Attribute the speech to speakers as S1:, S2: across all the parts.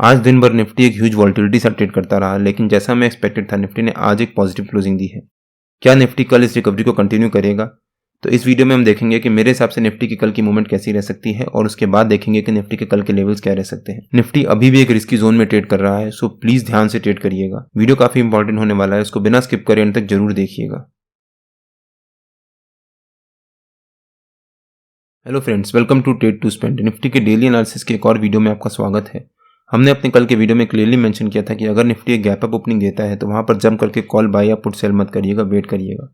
S1: आज दिन भर निफ्टी एक ह्यूज वॉल्टिलिटी से ट्रेड करता रहा, लेकिन जैसा मैं एक्सपेक्टेड था निफ्टी ने आज एक पॉजिटिव क्लोजिंग दी है। क्या निफ्टी कल इस रिकवरी को कंटिन्यू करेगा? तो इस वीडियो में हम देखेंगे कि मेरे हिसाब से निफ्टी की कल की मूवमेंट कैसी रह सकती है और उसके बाद देखेंगे कि निफ्टी के कल के लेवल्स क्या रह सकते हैं। निफ्टी अभी भी एक रिस्की जोन में ट्रेड कर रहा है, सो प्लीज ध्यान से ट्रेड करिएगा। वीडियो काफी इंपॉर्टेंट होने वाला है, उसको बिना स्किप करे अंत तक जरूर देखिएगा। Hello friends, welcome to trade to spend. Nifty के डेली एनालिसिस के एक और वीडियो में आपका स्वागत है। हमने अपने कल के वीडियो में क्लियरली मेंशन किया था कि अगर निफ्टी एक गैप अप ओपनिंग देता है तो वहां पर जंप करके कॉल बाय या पुट सेल मत करिएगा, वेट करिएगा।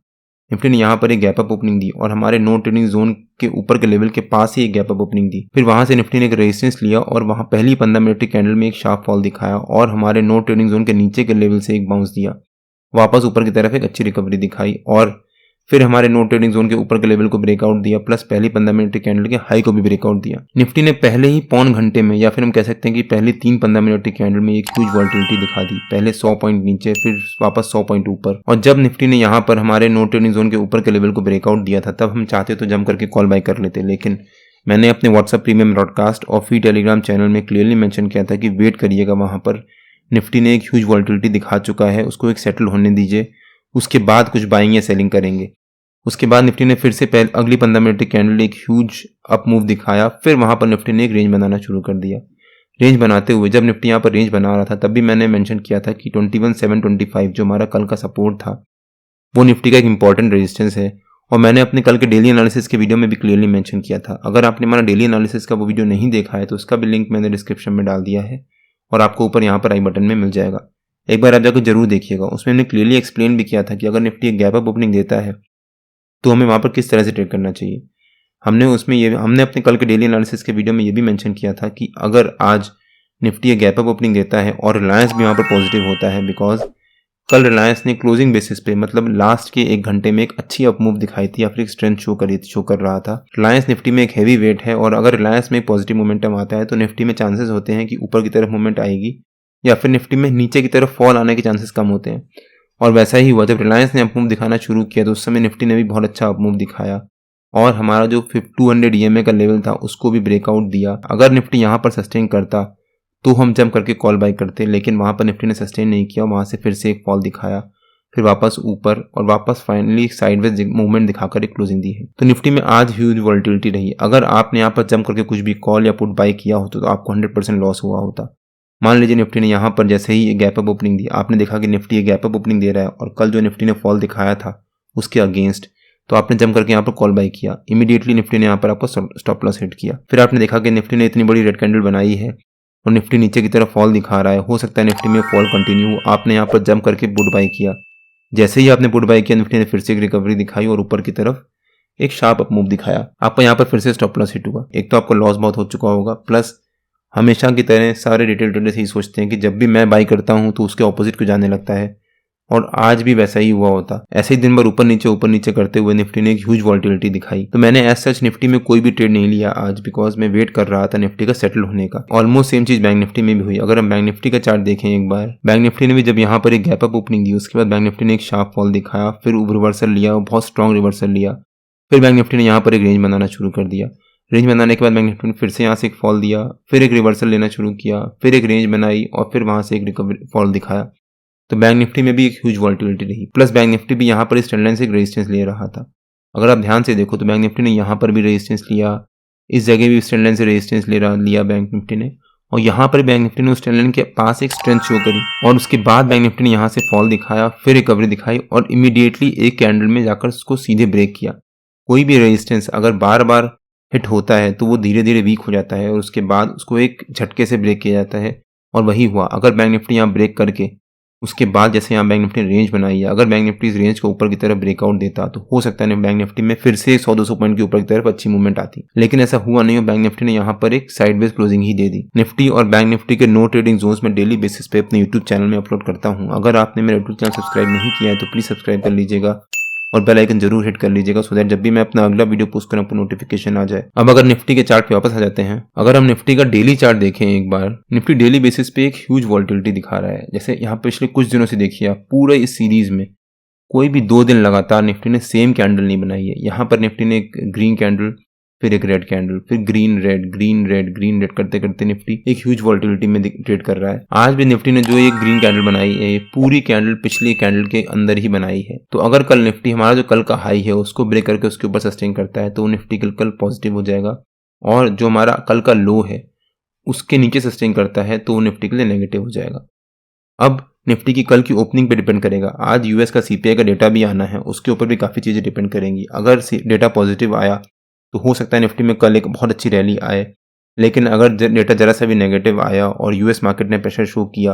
S1: निफ्टी ने यहाँ पर एक गैप अप ओपनिंग दी और हमारे नो ट्रेडिंग जोन के ऊपर के लेवल के पास ही एक गैप अप ओपनिंग दी। फिर वहां से निफ्टी ने एक रेजिस्टेंस लिया और वहां पहली 15 मिनट की कैंडल में एक शार्प फॉल दिखाया और हमारे नो ट्रेडिंग जोन के नीचे के लेवल से एक बाउंस दिया, वापस ऊपर की तरफ एक अच्छी रिकवरी दिखाई और फिर हमारे नो ट्रेडिंग जोन के ऊपर के लेवल को ब्रेकआउट दिया, प्लस पहली 15 मिनट की कैंडल के हाई को भी ब्रेकआउट दिया। निफ्टी ने पहले ही पौन घंटे में या फिर हम कह सकते हैं कि पहले 3-15 मिनट की कैंडल में एक ह्यूज वॉल्टिलिटी दिखा दी। पहले 100 पॉइंट नीचे, फिर वापस 100 पॉइंट ऊपर। और जब निफ्टी ने यहाँ पर हमारे नो ट्रेडिंग जोन के ऊपर के लेवल को ब्रेकआउट दिया था तब हम चाहते तो जम करके कॉल बाय कर लेते, लेकिन मैंने अपने व्हाट्सएप प्रीमियम ब्रॉडकास्ट और फ्री टेलीग्राम चैनल में क्लियरली मेंशन किया था कि वेट करिएगा, वहां पर निफ्टी ने एक ह्यूज वॉल्टिलिटी दिखा चुका है, उसको एक सेटल होने दीजिए, उसके बाद कुछ बाइंग या सेलिंग करेंगे। उसके बाद निफ्टी ने फिर से अगली 15 मिनट की कैंडल एक ह्यूज अप मूव दिखाया। फिर वहां पर निफ्टी ने एक रेंज बनाना शुरू कर दिया। रेंज बनाते हुए जब निफ्टी यहाँ पर रेंज बना रहा था तब भी मैंने मेंशन किया था कि 21,725 जो हमारा कल का सपोर्ट था वो निफ्टी का एक इंपॉर्टेंट रेजिस्टेंस है। और मैंने अपने कल के डेली एनालिसिस के वीडियो में भी क्लियरली मेंशन किया था। अगर आपने हमारा डेली एनालिसिस का वो वीडियो नहीं देखा है तो उसका भी लिंक मैंने डिस्क्रिप्शन में डाल दिया है और आपको ऊपर यहाँ पर आई बटन में मिल जाएगा, एक बार आप जाकर जरूर देखिएगा। उसमें हमने क्लियरली एक्सप्लेन भी किया था कि अगर निफ्टी एक गैप अप ओपनिंग देता है तो हमें वहां पर किस तरह से ट्रेड करना चाहिए। हमने अपने कल के डेली एनालिसिस के वीडियो में ये भी मेंशन किया था कि अगर आज निफ्टी गैप अप ओपनिंग देता है और रिलायंस भी वहां पर पॉजिटिव होता है, बिकॉज कल रिलायंस ने क्लोजिंग बेसिस पे मतलब लास्ट के एक घंटे में एक अच्छी अप मूव दिखाई थी या फिर एक स्ट्रेंथ शो कर रहा था। रिलायंस निफ्टी में एक हैवी वेट है और अगर रिलायंस में पॉजिटिव मोमेंटम आता है तो निफ्टी में चांसेस होते हैं कि ऊपर की तरफ मूवमेंट आएगी या फिर निफ्टी में नीचे की तरफ फॉल आने के चांसेस कम होते हैं। और वैसा ही हुआ, जब रिलायंस ने अपमूव दिखाना शुरू किया तो उस समय निफ्टी ने भी बहुत अच्छा अपमूव दिखाया और हमारा जो 200 EMA का लेवल था उसको भी ब्रेकआउट दिया। अगर निफ्टी यहाँ पर सस्टेन करता तो हम जंप करके कॉल बाय करते, लेकिन वहां पर निफ्टी ने सस्टेन नहीं किया, वहां से फिर से एक फॉल दिखाया, फिर वापस ऊपर और वापस फाइनली साइडवेज मूवमेंट दिखाकर एक क्लोजिंग दी है। तो निफ्टी में आज ह्यूज वॉल्टिलिटी रही। अगर आपने यहाँ पर जंप करके कुछ भी कॉल या पुट बाय किया होता तो आपको 100% लॉस हुआ होता। मान लीजिए निफ्टी ने यहाँ पर जैसे ही गैप अप ओपनिंग दी, आपने देखा कि निफ्टी एक गैप अप ओपनिंग दे रहा है और कल जो निफ्टी ने फॉल दिखाया था उसके अगेंस्ट, तो आपने जंप करके यहाँ पर कॉल बाय किया, इमीडिएटली निफ्टी ने यहाँ पर आपको स्टॉप लॉस हिट किया। फिर आपने देखा कि निफ्टी ने इतनी बड़ी रेड कैंडल बनाई है और निफ्टी नीचे की तरफ फॉल दिखा रहा है, हो सकता है निफ्टी में फॉल कंटिन्यू, आपने यहाँ पर जंप करके पुट बाय किया। जैसे ही आपने पुट बाय किया निफ्टी ने फिर से एक रिकवरी दिखाई और ऊपर की तरफ एक शार्प अप मूव दिखाया, आपको यहाँ पर फिर से स्टॉप लॉस हिट हुआ। एक तो आपको लॉस बहुत हो चुका होगा, प्लस हमेशा की तरह सारे रिटेल ट्रेडर्स यही सोचते हैं कि जब भी मैं बाई करता हूं तो उसके ऑपोजिट को जाने लगता है, और आज भी वैसा ही हुआ होता। ऐसे ही दिन भर ऊपर नीचे करते हुए निफ्टी ने एक ह्यूज वॉल्टिलिटी दिखाई। तो मैंने एज सच निफ्टी में कोई भी ट्रेड नहीं लिया आज, बिकॉज मैं वेट कर रहा था निफ्टी का सेटल होने का। ऑलमोस्ट सेम चीज बैंक निफ्टी में भी हुई। अगर हम बैंक निफ्टी का चार्ट देखें एक बार, बैंक निफ्टी ने भी जब यहाँ पर एक गैप अप ओपनिंग दी उसके बाद बैंक निफ्टी ने एक शार्प फॉल दिखाया, फिर रिवर्सल लिया, बहुत स्ट्रॉन्ग रिवर्सल लिया, फिर बैंक निफ्टी ने यहाँ पर एक रेंज बनाना शुरू कर दिया। रेंज बनाने के बाद बैंक निफ्टी ने फिर से यहाँ से एक फॉल दिया, फिर एक रिवर्सल लेना शुरू किया, फिर एक रेंज बनाई और फिर वहां से एक रिकवरी फॉल दिखाया। तो बैंक निफ्टी में भी एक ह्यूज वॉल्टिलिटी रही, प्लस बैंक निफ्टी भी यहाँ पर इस ट्रेंड लाइन से एक रेजिस्टेंस ले रहा था। अगर आप ध्यान से देखो तो बैंक निफ्टी ने यहाँ पर भी रेजिस्टेंस लिया, इस जगह भी इस ट्रेंड लाइन से रेजिस्टेंस लिया बैंक निफ्टी ने, और यहाँ पर बैंक निफ्टी ने उस ट्रेंड लाइन के पास एक स्ट्रेंथ शो करी और उसके बाद बैंक निफ्टी ने यहाँ से फॉल दिखाया, फिर रिकवरी दिखाई और इमीडिएटली एक कैंडल में जाकर उसको सीधे ब्रेक किया। कोई भी रेजिस्टेंस अगर बार बार हिट होता है तो वो धीरे धीरे वीक हो जाता है और उसके बाद उसको एक झटके से ब्रेक किया जाता है, और वही हुआ। अगर बैंक निफ्टी यहाँ ब्रेक करके उसके बाद जैसे यहाँ बैंक निफ्टी ने रेंज बनाई है, अगर बैंक निफ्टी इस रेंज को ऊपर की तरफ ब्रेकआउट देता तो हो सकता है बैंक निफ्टी में फिर से 100-200 पॉइंट के ऊपर की तरफ अच्छी मूवमेंट आती, लेकिन ऐसा हुआ नहीं। बैंक निफ्टी ने यहाँ पर एक साइडवेज क्लोजिंग ही दे दी। निफ्टी और बैंक निफ्टी के नो ट्रेडिंग जोन्स में डेली बेसिस पे अपने यूट्यूब चैनल में अपलोड करता हूँ। अगर आपने मेरा यूट्यूब चैनल सब्सक्राइब नहीं किया है तो प्लीज सब्सक्राइब कर लीजिएगा और बेल आइकन जरूर हिट कर लीजिएगा, सो दैट जब भी मैं अपना अगला वीडियो पोस्ट करूं आपको नोटिफिकेशन आ जाए। अब अगर निफ्टी के चार्ट पे वापस आ जाते हैं, अगर हम निफ्टी का डेली चार्ट देखें एक बार, निफ्टी डेली बेसिस पे एक ह्यूज वॉल्टिलिटी दिखा रहा है। जैसे यहाँ पिछले कुछ दिनों से देखिए आप, पूरे इस सीरीज में कोई भी 2 दिन लगातार निफ्टी ने सेम कैंडल नहीं बनाई है। यहाँ पर निफ्टी ने एक ग्रीन कैंडल फिर एक रेड कैंडल, फिर green red green red green red करते करते निफ्टी एक ह्यूज वॉलेटिलिटी में ट्रेड कर रहा है। आज भी निफ्टी ने जो एक ग्रीन कैंडल बनाई है, पूरी कैंडल पिछली कैंडल के अंदर ही बनाई है। तो अगर कल निफ्टी हमारा जो कल का हाई है उसको ब्रेक करके उसके ऊपर सस्टेन करता है तो निफ्टी कल पॉजिटिव हो जाएगा, और जो हमारा कल का लो है उसके नीचे सस्टेन करता है तो निफ्टी के लिए नेगेटिव हो जाएगा। अब निफ्टी की कल की ओपनिंग पे डिपेंड करेगा। आज यूएस का सीपीआई का डेटा भी आना है, उसके ऊपर भी काफ़ी चीज़ें डिपेंड करेंगी। अगर डेटा पॉजिटिव आया तो हो सकता है निफ्टी में कल एक बहुत अच्छी रैली आए, लेकिन अगर डेटा ज़रा सा भी नेगेटिव आया और यूएस मार्केट ने प्रेशर शो किया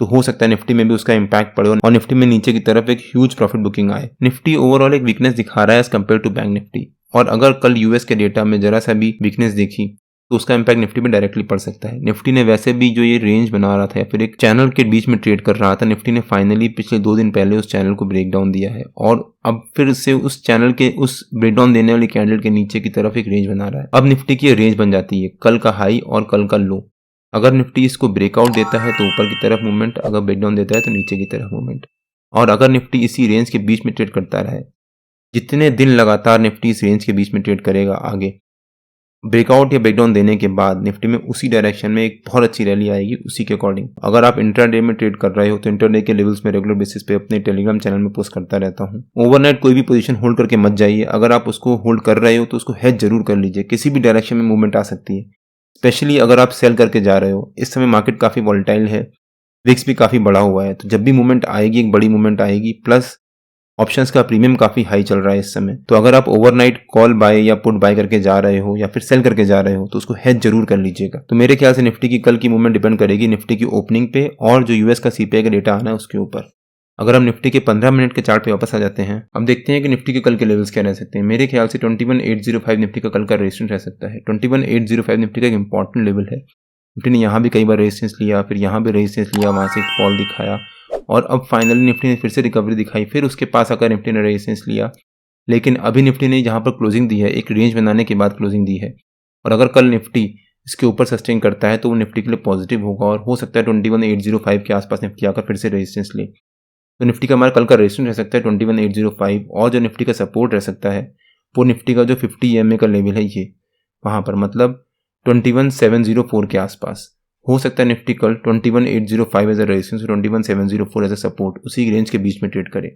S1: तो हो सकता है निफ्टी में भी उसका इम्पैक्ट पड़े और निफ्टी में नीचे की तरफ एक ह्यूज प्रॉफिट बुकिंग आए। निफ्टी ओवरऑल एक वीकनेस दिखा रहा है as compare to bank Nifty, और अगर कल यूएस के डेटा में जरा सा भी वीकनेस देखी तो उसका इम्पैक्ट निफ्टी में डायरेक्टली पड़ सकता है। निफ्टी ने वैसे भी जो ये रेंज बना रहा था या फिर एक चैनल के बीच में ट्रेड कर रहा था, निफ्टी ने फाइनली पिछले 2 दिन पहले उस चैनल को ब्रेक डाउन दिया है और अब फिर से उस चैनल के उस ब्रेक डाउन देने वाली कैंडल के नीचे की तरफ एक रेंज बना रहा है। अब निफ्टी की रेंज बन जाती है कल का हाई और कल का लो। अगर निफ्टी इसको ब्रेकआउट देता है तो ऊपर की तरफ मूवमेंट, अगर ब्रेक डाउन देता है तो नीचे की तरफ मूवमेंट। और अगर निफ्टी इसी रेंज के बीच में ट्रेड करता रहे, जितने दिन लगातार निफ्टी इस रेंज के बीच में ट्रेड करेगा, आगे ब्रेकआउट या ब्रेकडाउन देने के बाद निफ्टी में उसी डायरेक्शन में एक बहुत अच्छी रैली आएगी उसी के अकॉर्डिंग। अगर आप इंट्राडे में ट्रेड कर रहे हो तो इंट्राडे के लेवल्स में रेगुलर बेसिस पे अपने टेलीग्राम चैनल में पोस्ट करता रहता हूँ। ओवरनाइट कोई भी पोजीशन होल्ड करके मत जाइए। अगर आप उसको होल्ड कर रहे हो तो उसको हेज जरूर कर लीजिए, किसी भी डायरेक्शन में मूवमेंट आ सकती है, स्पेशली अगर आप सेल करके जा रहे हो। इस समय मार्केट काफ़ी वॉलेटाइल है, विक्स भी काफ़ी बड़ा हुआ है, तो जब भी मूवमेंट आएगी एक बड़ी मूवमेंट आएगी, प्लस ऑप्शंस का प्रीमियम काफ़ी हाई चल रहा है इस समय। तो अगर आप ओवरनाइट कॉल बाय या पुट बाय करके जा रहे हो या फिर सेल करके जा रहे हो तो उसको हेज जरूर कर लीजिएगा। तो मेरे ख्याल से निफ्टी की कल की मूवमेंट डिपेंड करेगी निफ्टी की ओपनिंग पे और जो यूएस का सीपीआई का डेटा आना है उसके ऊपर। अगर हम निफ्टी के 15 मिनट के चार्ट पे वापस आ जाते हैं, अब देखते हैं कि निफ्टी के कल के लेवल्स क्या रह सकते हैं। मेरे ख्याल से 21805 निफ्टी का कल का रेजिस्टेंस रह सकता है। 21805 निफ्टी का एक इंपॉर्टेंट लेवल है। निफ्टी ने यहाँ भी कई बार रेजिस्टेंस लिया, फिर यहाँ भी रेजिस्टेंस लिया, वहाँ से फॉल दिखाया और अब फाइनली निफ्टी ने फिर से रिकवरी दिखाई। फिर उसके पास आकर निफ्टी ने रेजिस्टेंस लिया, लेकिन अभी निफ्टी ने जहाँ पर क्लोजिंग दी है, एक रेंज बनाने के बाद क्लोजिंग दी है, और अगर कल निफ्टी इसके ऊपर सस्टेन करता है तो वो निफ्टी के लिए पॉजिटिव होगा और हो सकता है 21805 के आसपास निफ्टी आकर फिर से रेजिस्टेंस ले। तो निफ्टी का हमारा कल का रेजिस्टेंस रह सकता है 21805, और जो निफ्टी का सपोर्ट रह सकता है वो निफ्टी का जो 50 EMA का लेवल है, ये वहाँ पर मतलब 21704 के आसपास। हो सकता है निफ्टी कल 21805 as a resistance, 21704 as a support, उसी रेंज के बीच में ट्रेड करे।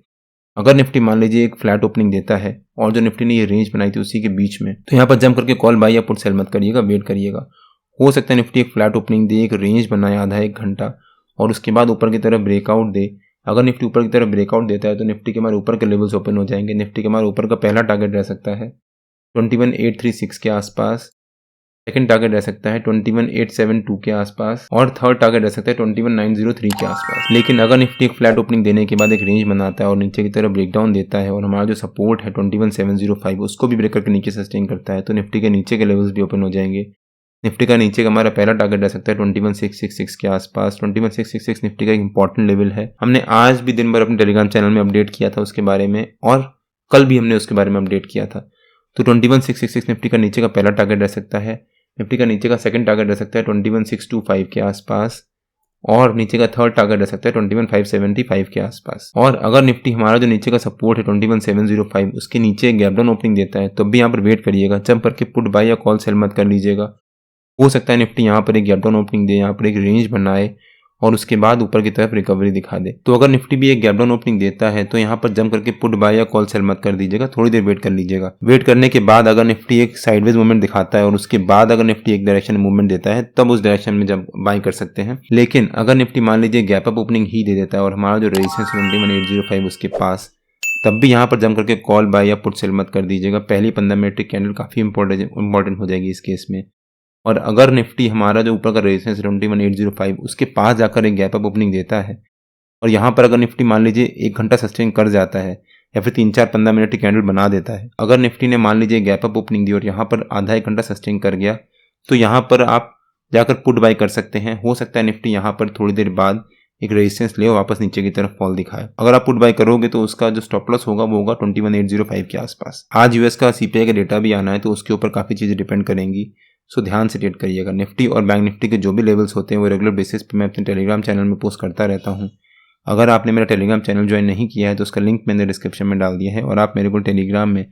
S1: अगर निफ्टी मान लीजिए एक फ्लैट ओपनिंग देता है और जो निफ्टी ने ये रेंज बनाई थी उसी के बीच में, तो यहाँ पर जंप करके कॉल बाय या पुट सेल मत करिएगा, वेट करिएगा। हो सकता है निफ्टी एक फ्लैट ओपनिंग दे, एक रेंज बनाए आधा एक घंटा, और उसके बाद ऊपर की तरफ ब्रेकआउट दे। अगर निफ्टी ऊपर की तरफ ब्रेकआउट देता है तो निफ्टी के हमारे ऊपर के लेवल्स ओपन हो जाएंगे। निफ्टी के हमारे ऊपर का पहला टारगेट रह सकता है 21836 के आसपास, सेकंड टारगेट रह सकता है 21872 के आसपास, और थर्ड टारगेट रह सकता है 21903 के आसपास। लेकिन अगर निफ्टी एक फ्लैट ओपनिंग देने के बाद एक रेंज बनाता है और नीचे की तरफ ब्रेकडाउन देता है और हमारा जो सपोर्ट है 21705 उसको भी ब्रेक करके नीचे सस्टेन करता है, तो निफ्टी के नीचे के लेवल्स भी ओपन हो जाएंगे। निफ्टी का नीचे का हमारा पहला टारगेट रह सकता है 21666 के आसपास। 21666 निफ्टी का एक इंपॉर्टेंट लेवल है। हमने आज भी दिन भर अपने टेलीग्राम चैनल में अपडेट किया था उसके बारे में, और कल भी हमने उसके बारे में अपडेट किया था। तो 21666 निफ्टी का नीचे का पहला टारगेट रह सकता है। निफ्टी का नीचे का सेकंड टारगेट रह सकता है 21625 के आसपास, और नीचे का थर्ड टारगेट रह सकता है 21575 के आसपास। और अगर निफ्टी हमारा जो नीचे का सपोर्ट है 21705 उसके नीचे गैप डाउन ओपनिंग देता है तब भी यहाँ पर वेट करिएगा, जंप करके पुट बाय या कॉल सेल मत कर लीजिएगा। हो सकता है निफ्टी यहाँ पर एक गैप डाउन ओपनिंग दे, यहाँ पर एक रेंज बनाए और उसके बाद ऊपर की तरफ रिकवरी दिखा दे। तो अगर निफ्टी भी एक गैप डाउन ओपनिंग देता है तो यहाँ पर जंप करके पुट बाय या कॉल सेल मत कर दीजिएगा, थोड़ी देर वेट कर लीजिएगा। वेट करने के बाद अगर निफ्टी एक साइडवेज मूवमेंट दिखाता है और उसके बाद अगर निफ्टी एक डायरेक्शन में मूवमेंट देता है तब उस डायरेक्शन में जब बाय कर सकते हैं। लेकिन अगर निफ्टी मान लीजिए गैप अप ओपनिंग ही दे देता है और हमारा जो रेजिस्टेंस 21805 उसके पास, तब भी यहाँ पर जंप करके कॉल बाय या पुट सेल मत कर दीजिएगा। पहली 15 मिनट की कैंडल काफ़ी इंपॉर्टेंट हो जाएगी इस केस में। और अगर निफ्टी हमारा जो ऊपर का रेजिस्टेंस 21805 उसके पास जाकर एक गैप अप ओपनिंग देता है और यहाँ पर अगर निफ्टी मान लीजिए 1 घंटा सस्टेन कर जाता है या फिर 3-4-15 मिनट की कैंडल बना देता है, अगर निफ्टी ने मान लीजिए गैप अप ओपनिंग दी और यहाँ पर आधा 1 घंटा सस्टेन कर गया, तो यहाँ पर आप जाकर पुट बाय कर सकते हैं। हो सकता है निफ्टी यहाँ पर थोड़ी देर बाद एक रेजिस्टेंस ले और वापस नीचे की तरफ फॉल दिखाए। अगर आप पुट बाय करोगे तो उसका जो स्टॉप लॉस होगा वो होगा 21805 के आसपास। आज यूएस का सीपीआई का डेटा भी आना है तो उसके ऊपर काफ़ी चीज़ें डिपेंड करेंगी, सो ध्यान से ट्रेड करिएगा। निफ्टी और बैंक निफ्टी के जो भी लेवल्स होते हैं वो रेगुलर बेसिस पे मैं अपने टेलीग्राम चैनल में पोस्ट करता रहता हूँ। अगर आपने मेरा टेलीग्राम चैनल ज्वाइन नहीं किया है तो उसका लिंक मैंने डिस्क्रिप्शन में डाल दिया है, और आप मेरे को टेलीग्राम में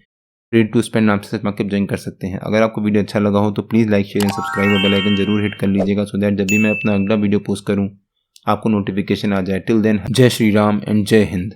S1: ट्रेड टू स्पेंड नाम से मार्केट ज्वाइन कर सकते हैं। अगर आपको वीडियो अच्छा लगा हो तो please like share and subscribe और बेल आइकन जरूर हिट कर लीजिएगा, सो दैट जब भी मैं अपना अगला वीडियो पोस्ट करूँ आपको नोटिफिकेशन आ जाए। टिल देन, जय श्री राम एंड जय हिंद।